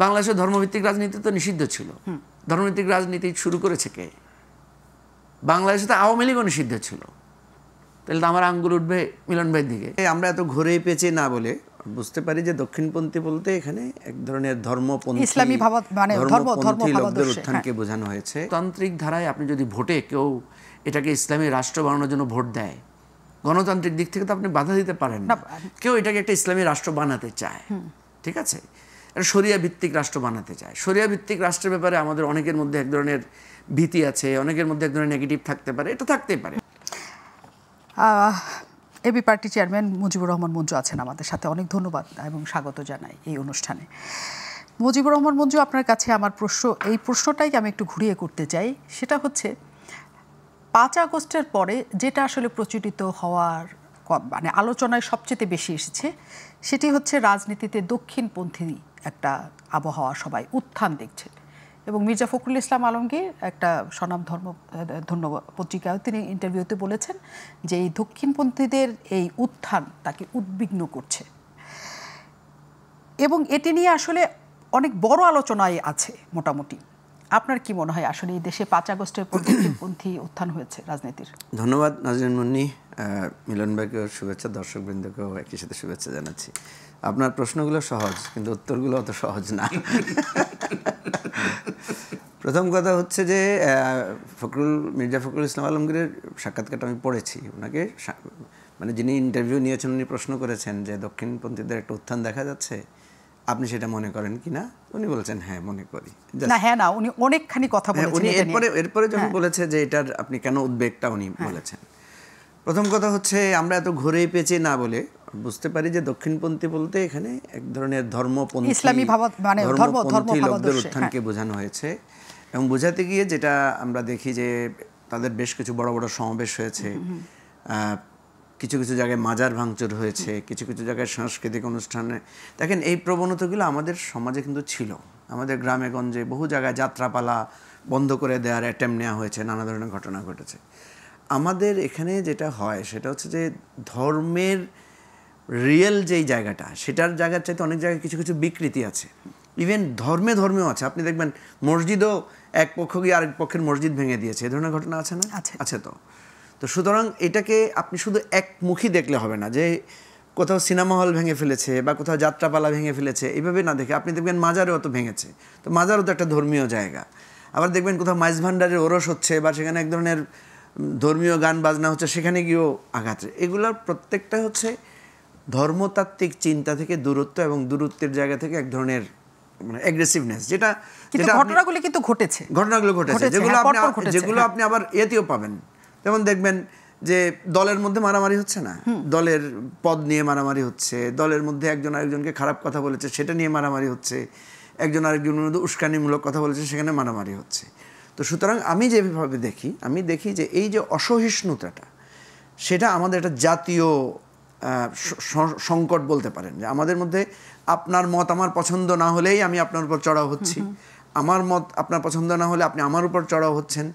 বাংলাদেশের ধর্মভিত্তিক রাজনীতি তো নিষিদ্ধ ছিল। ধর্মভিত্তিক রাজনীতি শুরু করেছে কে? বাংলাদেশে তো আওয়ামী লীগও নিষিদ্ধ ছিল। তাহলে তো আমার আঙ্গুল উঠবে মিলন ভাইয়ের দিকে। আমরা এত ঘুরে পেঁচে না বলে বুঝতে পারি যে দক্ষিণপন্থী বলতে এখানে এক ধরনের ধর্মপন্থী, ইসলামী ভাব, মানে ধর্মপন্থী লোকদের উত্থানকে বোঝানো হয়েছে। তান্ত্রিক ধারায় আপনি যদি ভোটে কেউ এটাকে ইসলামী রাষ্ট্র বানানোর জন্য ভোট দেয়, গণতান্ত্রিক দিক থেকে তো আপনি বাধা দিতে পারেন না। কেউ এটাকে একটা ইসলামী রাষ্ট্র বানাতে চায়, ঠিক আছে, এটা শরিয়া ভিত্তিক রাষ্ট্র বানাতে চায়। শরিয়া ভিত্তিক রাষ্ট্রের ব্যাপারে আমাদের অনেকের মধ্যে এক ধরনের ভীতি আছে, অনেকের মধ্যে এক ধরনের নেগেটিভ থাকতে পারে, এটা থাকতেই পারে। AB party chairman Mujibur Rahman Manju আছেন আমাদের সাথে, অনেক ধন্যবাদ এবং স্বাগত জানাই এই অনুষ্ঠানে। মুজিবুর রহমান মঞ্জু, আপনার কাছে আমার এই প্রশ্নটাই আমি একটু ঘুরিয়ে করতে চাই। সেটা হচ্ছে 5 আগস্টের পরে যেটা আসলে প্রচলিত হওয়ার মানে আলোচনায় সবচেয়ে বেশি এসেছে, সেটি হচ্ছে রাজনীতিতে দক্ষিণপন্থী একটা আবহাওয়া, সবাই উত্থান দেখছে। এবং মির্জা ফখরুল ইসলাম আলমগীর একটা স্বনাম ধন্য পত্রিকায় তিনি ইন্টারভিউতে বলেছেন যে এই দক্ষিণপন্থীদের এই উত্থান তাকে উদ্বিগ্ন করছে, এবং এটি নিয়ে আসলে অনেক বড় আলোচনায় আছে মোটামুটি। আপনার কি মনে হয় আসলে এই দেশে 5 আগস্টের পর দক্ষিণপন্থী উত্থান হয়েছে রাজনীতির? ধন্যবাদ নাজরিন মুন্নি, মিলন ভাইকে শুভেচ্ছা, দর্শকবৃন্দকেও একই সাথে শুভেচ্ছা জানাচ্ছি। আপনার প্রশ্নগুলো সহজ, কিন্তু উত্তরগুলো অত সহজ না। প্রথম কথা হচ্ছে যে মির্জা ফখরুল ইসলাম আলমগীরের সাক্ষাৎকারটা আমি পড়েছি। ওনাকে মানে যিনি ইন্টারভিউ নিয়েছেন উনি প্রশ্ন করেছেন যে দক্ষিণপন্থীদের একটা উত্থান দেখা যাচ্ছে, আপনি সেটা মনে করেন কিনা? উনি বলেছেন হ্যাঁ মনে করি। না হ্যাঁ না, উনি অনেকখানি কথা বলেছেন। উনি এরপরে যখন বলেছে যে এটার আপনি কেন উদ্বেগটা উনি বলেছেন। প্রথম কথা হচ্ছে আমরা এত ঘুরে পেঁচে না বলে বুঝতে পারি যে দক্ষিণপন্থী বলতে এখানে এক ধরনের ধর্মপন্থী, ইসলামী ভাব, মানে ধর্মপন্থী লোকদের উত্থানকে বোঝানো হয়েছে। এবং বোঝাতে গিয়ে যেটা আমরা দেখি যে তাদের বেশ কিছু বড় বড় সমাবেশ হয়েছে, কিছু কিছু জায়গায় মাজার ভাঙচুর হয়েছে, কিছু কিছু জায়গায় সাংস্কৃতিক অনুষ্ঠানে। দেখেন এই প্রবণতাগুলো আমাদের সমাজে কিন্তু ছিল। আমাদের গ্রামে গঞ্জে বহু জায়গায় যাত্রাপালা বন্ধ করে দেওয়ার অ্যাটেম্প নেওয়া হয়েছে, নানা ধরনের ঘটনা ঘটেছে। আমাদের এখানে যেটা হয় সেটা হচ্ছে যে ধর্মের রিয়েল যেই জায়গাটা, সেটার জায়গার চাইতে অনেক জায়গায় কিছু কিছু বিকৃতি আছে। ইভেন ধর্মেও আছে। আপনি দেখবেন মসজিদও এক পক্ষ গিয়ে আরেক পক্ষের মসজিদ ভেঙে দিয়েছে, এই ধরনের ঘটনা আছে না? আছে। তো সুতরাং এটাকে আপনি শুধু একমুখী দেখলে হবে না, যে কোথাও সিনেমা হল ভেঙে ফেলেছে বা কোথাও যাত্রাপালা ভেঙে ফেলেছে, এইভাবে না দেখে আপনি দেখবেন মাজারেও তো ভেঙেছে। তো মাজারও তো একটা ধর্মীয় জায়গা। আবার দেখবেন কোথাও মাইজ ভান্ডারের ওরস হচ্ছে বা সেখানে এক ধরনের ধর্মীয় গান বাজনা হচ্ছে, সেখানে গিয়েও আঘাত। এগুলোর প্রত্যেকটা হচ্ছে ধর্মতাত্ত্বিক চিন্তা থেকে দূরত্ব, এবং দূরত্বের জায়গা থেকে এক ধরনের মানে অ্যাগ্রেসিভনেস, ঘটনাগুলো কিন্তু ঘটেছে, যেগুলো আপনি আবার এতেও পাবেন। যেমন দেখবেন যে দলের মধ্যে মারামারি হচ্ছে না, দলের পদ নিয়ে মারামারি হচ্ছে, দলের মধ্যে একজন আরেকজনকে খারাপ কথা বলেছে সেটা নিয়ে মারামারি হচ্ছে, একজন আরেকজনের মধ্যে উস্কানিমূলক কথা বলেছে সেখানে মারামারি হচ্ছে। তো সুতরাং আমি যেভাবে দেখি যে এই যে অসহিষ্ণুতাটা, সেটা আমাদের একটা জাতীয় সংকট বলতে পারেন। যে আমাদের মধ্যে আপনার মত আমার পছন্দ না হলেই আমি আপনার উপর চড়াও হচ্ছি, আমার মত আপনার পছন্দ না হলে আপনি আমার উপর চড়াও হচ্ছেন।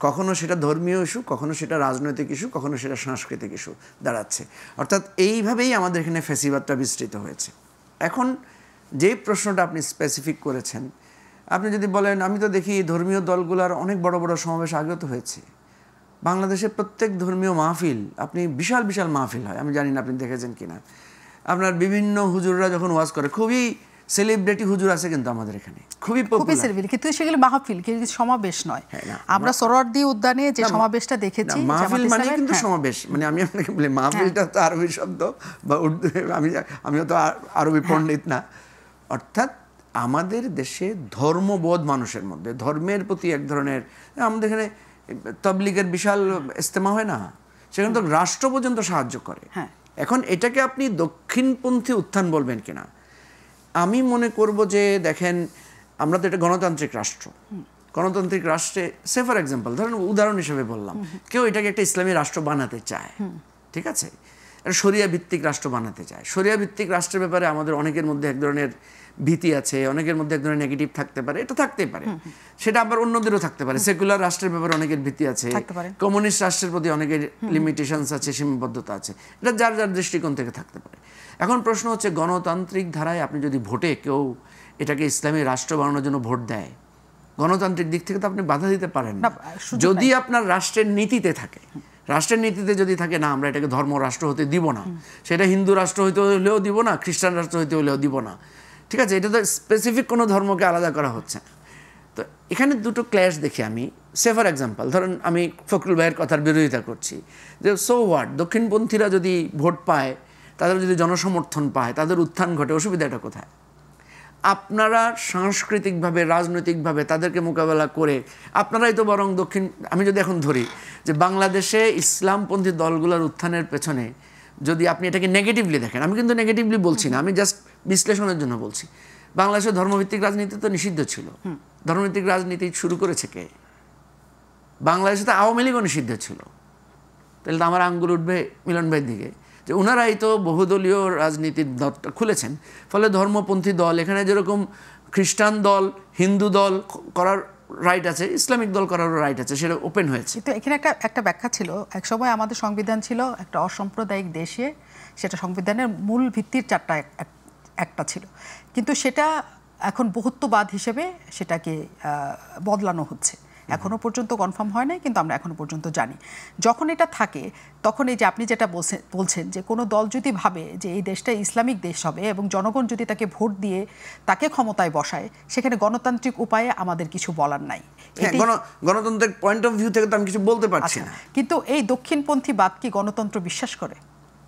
কখনো সেটা ধর্মীয় ইস্যু, কখনো সেটা রাজনৈতিক ইস্যু, কখনো সেটা সাংস্কৃতিক ইস্যু দাঁড়াচ্ছে। অর্থাৎ এইভাবেই আমাদের এখানে ফ্যাসিবাদটা বিস্তৃত হয়েছে। এখন যে প্রশ্নটা আপনি স্পেসিফিক করেছেন, আপনি যদি বলেন, আমি তো দেখি ধর্মীয় দলগুলোর অনেক বড় বড় সমাবেশ আগত হয়েছে। বাংলাদেশের প্রত্যেক ধর্মীয় মাহফিল, আপনি বিশাল বিশাল মাহফিল হয়, আমি জানি না আপনি দেখেছেন কিনা। আপনার বিভিন্ন হুজুররা যখন ওয়াজ করে, খুবই সেলিব্রিটি হুজুর আছে কিন্তু আমাদের এখানে, খুবই পপুলার, কিন্তু সেগুলো মাহফিল, কিন্তু সমাবেশ নয়। আমরা সোহরাওয়ার্দী উদ্যানে যে সমাবেশটা দেখেছি, মাহফিল মানে কিন্তু সমাবেশ, মানে আমি আপনাকে বলি মাহফিলটা তো আরবি শব্দ বা উর্দু, আমিও তো আরবি পণ্ডিত না। অর্থাৎ আমাদের দেশে ধর্মবোধ মানুষের মধ্যে, ধর্মের প্রতি এক ধরনের, আমাদের এখানে তাবলীগের বিশাল ইজতেমা হয় না, সেখানে তো রাষ্ট্র পর্যন্ত সাহায্য করে। এখন এটাকে আপনি দক্ষিণপন্থী উত্থান বলবেন কিনা? আমি মনে করব যে দেখেন, আমরা তো এটা গণতান্ত্রিক রাষ্ট্র, গণতান্ত্রিক রাষ্ট্রে সে ফর এক্সাম্পল ধরেন, উদাহরণ হিসেবে বললাম, কেউ এটাকে একটা ইসলামী রাষ্ট্র বানাতে চায়, ঠিক আছে, শরিয়া ভিত্তিক রাষ্ট্র বানাতে চায়। শরিয়া ভিত্তিক রাষ্ট্রের ব্যাপারে আমাদের অনেকের মধ্যে এক ধরনের ভীতি আছে, অনেকের মধ্যে এক ধরনের নেগেটিভ থাকতে পারে, এটা থাকতেই পারে। সেটা আবার অন্যদেরও থাকতে পারে। সেকুলার রাষ্ট্রের ব্যাপারে অনেকের ভীতি আছে, কমিউনিস্ট রাষ্ট্রের প্রতি অনেকের লিমিটেশনস আছে, সীমাবদ্ধতা আছে, এটা যার যার দৃষ্টিকোণ থেকে থাকতে পারে। এখন প্রশ্ন হচ্ছে, গণতান্ত্রিক ধারায় আপনি যদি ভোটে কেউ এটাকে ইসলামী রাষ্ট্র বানানোর জন্য ভোট দেয়। গণতান্ত্রিক দিক থেকে তো আপনি বাধা দিতে পারেন না, যদি আপনার রাষ্ট্রের নীতিতে থাকে। রাষ্ট্রের নীতিতে যদি থাকে না আমরা এটাকে ধর্ম রাষ্ট্র হতে দিব না, সেটা হিন্দু রাষ্ট্র হইতে হলেও দিব না, খ্রিস্টান রাষ্ট্র হইতে হলেও দিব না, ঠিক আছে? এটা তো স্পেসিফিক কোনো ধর্মকে আলাদা করা হচ্ছে না। তো এখানে দুটো ক্ল্যাশ দেখি আমি। সে ফর এক্সাম্পল ধরেন আমি ফখরুল ভাইয়ের কথার বিরোধিতা করছি যে সো হোয়াট, দক্ষিণপন্থীরা যদি ভোট পায়, তাদের যদি জনসমর্থন পায়, তাদের উত্থান ঘটে, অসুবিধাটা কোথায়? আপনারা সাংস্কৃতিকভাবে রাজনৈতিকভাবে তাদেরকে মোকাবেলা করে আপনারাই তো বরং আমি যদি এখন ধরি যে বাংলাদেশে ইসলামপন্থী দলগুলোর উত্থানের পেছনে যদি আপনি এটাকে নেগেটিভলি দেখেন, আমি কিন্তু নেগেটিভলি বলছি না, আমি জাস্ট বিশ্লেষণের জন্য বলছি। বাংলাদেশে ধর্মভিত্তিক রাজনীতি তো নিষিদ্ধ ছিল। ধর্মভিত্তিক রাজনীতি শুরু করেছে কে? বাংলাদেশে তো আওয়ামী লীগও নিষিদ্ধ ছিল। তাহলে তো আমার আঙ্গুল উঠবে মিলন ভাইয়ের দিকে যে ওনারাই তো বহুদলীয় রাজনীতির দলটা খুলেছেন। ফলে ধর্মপন্থী দল, এখানে যেরকম খ্রিস্টান দল, হিন্দু দল করার রাইট আছে, ইসলামিক দল করার রাইট আছে, সেটা ওপেন হয়েছে। তো এখানে একটা ব্যাখ্যা ছিল, একসময় আমাদের সংবিধান ছিল একটা অসাম্প্রদায়িক দেশে, সেটা সংবিধানের মূল ভিত্তির চারটা একটা ছিল, কিন্তু সেটা এখন বহুত্ববাদ হিসেবে সেটাকে বদলানো হচ্ছে। এখনো পর্যন্ত কনফার্ম হয় নাই, কিন্তু আমরা এখনো পর্যন্ত জানি। যখন এটা থাকে তখন এই যে আপনি যেটা বলছেন যে কোনো দল যদি ভাবে যে এই দেশটা ইসলামিক দেশ হবে এবং জনগণ যদি তাকে ভোট দিয়ে তাকে ক্ষমতায় বসায়, সেখানে গণতান্ত্রিক উপায়ে আমাদের কিছু বলার নাই। গণতন্ত্রের পয়েন্ট অফ ভিউ থেকে তো আমি কিছু বলতে পারছি না। কিন্তু এই দক্ষিণপন্থী বাদ কি গণতন্ত্র বিশ্বাস করে?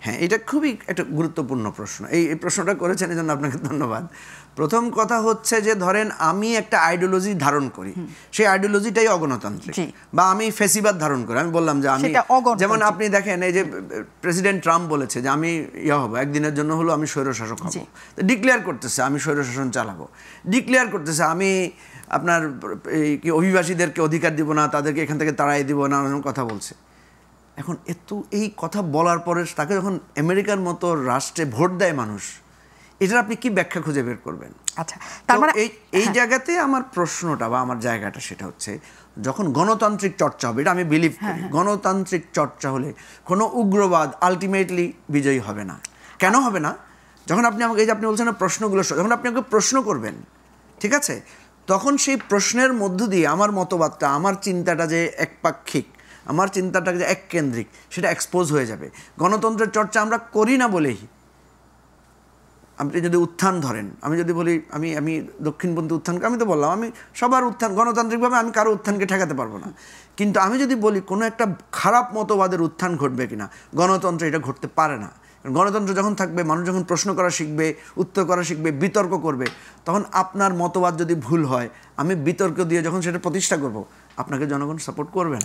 হ্যাঁ, এটা খুবই একটা গুরুত্বপূর্ণ প্রশ্ন। এই প্রশ্নটা করেছেন এই জন্য আপনাকে ধন্যবাদ। প্রথম কথা হচ্ছে যে ধরেন আমি একটা আইডিওলজি ধারণ করি, সেই আইডিওলজিটাই অগণতান্ত্রিক, বা আমি ফেসিবাদ ধারণ করি। আমি বললাম যে আমি, যেমন আপনি দেখেন এই যে প্রেসিডেন্ট ট্রাম্প বলেছে যে আমি হব, একদিনের জন্য হলো আমি স্বৈরশাসক হব, ডিক্লেয়ার করতেছে আমি স্বৈরশাসন চালাবো, ডিক্লেয়ার করতেছে আমি আপনার অভিবাসীদেরকে অধিকার দিব না, তাদেরকে এখান থেকে তাড়াই দিব না, এরকম কথা বলছে। এখন এই কথা বলার পরে তাকে যখন আমেরিকার মতো রাষ্ট্রে ভোট দেয় মানুষ, এটার আপনি কি ব্যাখ্যা খুঁজে বের করবেন? আচ্ছা, তার মানে এই জায়গাতে আমার প্রশ্নটা বা আমার জায়গাটা সেটা হচ্ছে, যখন গণতান্ত্রিক চর্চা হবে, এটা আমি বিলিভ করি, গণতান্ত্রিক চর্চা হলে কোনো উগ্রবাদ আলটিমেটলি বিজয়ী হবে না। কেন হবে না? যখন আপনি আমাকে, এই যে আপনি বলছেন না প্রশ্নগুলো, যখন আপনি আমাকে প্রশ্ন করবেন, ঠিক আছে, তখন সেই প্রশ্নের মধ্য দিয়ে আমার মতবাদটা, আমার চিন্তাটা যে একপাক্ষিক, আমার চিন্তাটা যে এককেন্দ্রিক, সেটা এক্সপোজ হয়ে যাবে। গণতন্ত্রের চর্চা আমরা করি না বলেই, আপনি যদি উত্থান ধরেন, আমি যদি বলি আমি দক্ষিণপন্থী উত্থানকে, আমি তো বললাম আমি সবার উত্থান, গণতান্ত্রিকভাবে আমি কারো উত্থানকে ঠেকাতে পারবো না, কিন্তু আমি যদি বলি কোনো একটা খারাপ মতবাদের উত্থান ঘটবে কিনা, গণতন্ত্রে এটা ঘটতে পারে না। গণতন্ত্র যখন থাকবে, মানুষ যখন প্রশ্ন করা শিখবে, উত্তর করা শিখবে, বিতর্ক করবে, তখন আপনার মতবাদ যদি ভুল হয়, আমি বিতর্ক দিয়ে যখন সেটা প্রতিষ্ঠা করব, আপনাকে জনগণ সাপোর্ট করবেন।